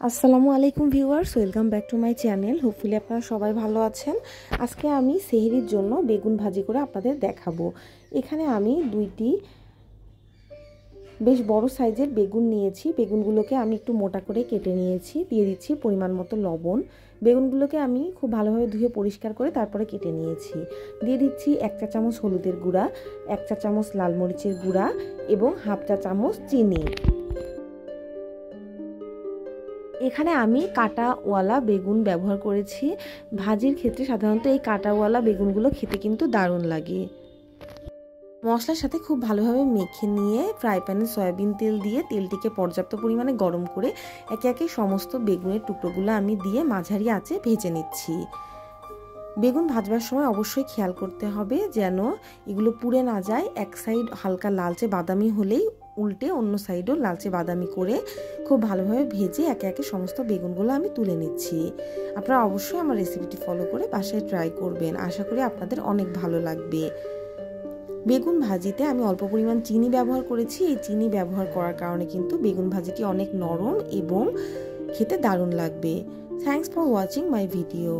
আসসালামু আলাইকুম viewers, welcome back to my channel. Hopefully আপনারা সবাই ভালো আছেন। আজকে আমি সেহরির জন্য বেগুন ভাজি করে আপনাদের দেখাবো। এখানে আমি দুইটি বেশ বড় সাইজের বেগুন নিয়েছি। বেগুনগুলোকে আমি একটু মোটা করে কেটে নিয়েছি। দিয়ে দিচ্ছি পরিমাণ মতো লবণ। বেগুনগুলোকে আমি খুব ভালোভাবে ধুয়ে পরিষ্কার করে তারপরে কেটে নিয়েছি। দিয়ে দিচ্ছি 1 চা চামচ হলুদের গুঁড়া, 1 চা চামচ লাল মরিচের গুঁড়া এবং হাফ চা চামচ চিনি। এখানে আমি কাঁটাওয়ালা বেগুন ব্যবহার করেছি। ভাজির ক্ষেত্রে সাধারণত এই কাঁটাওয়ালা বেগুনগুলো খেতে কিন্তু দারুণ লাগে। মশলার সাথে খুব ভালোভাবে মেখে নিয়ে ফ্রাই প্যানে সয়াবিন তেল দিয়ে তেলটিকে পর্যাপ্ত পরিমাণে গরম করে একে একে সমস্ত বেগুনের টুকরোগুলো আমি দিয়ে মাঝারি আঁচে ভেজে নিচ্ছি। বেগুন ভাজবার সময় অবশ্যই খেয়াল করতে হবে যেন এগুলো পুড়ে না যায়। এক সাইড হালকা লালচে বাদামি হলেই উল্টে অন্য সাইডও লালচে বাদামি করে খুব ভালোভাবে ভেজে একে একে সমস্ত বেগুনগুলো আমি তুলে নিচ্ছি। আপনারা অবশ্যই আমার রেসিপিটি ফলো করে বাসায় ট্রাই করবেন। আশা করি আপনাদের অনেক ভালো লাগবে। বেগুন ভাজিতে আমি অল্প পরিমাণ চিনি ব্যবহার করেছি। এই চিনি ব্যবহার করার কারণে কিন্তু বেগুন ভাজিটি অনেক নরম এবং খেতে দারুণ লাগবে। Thanks for watching my video.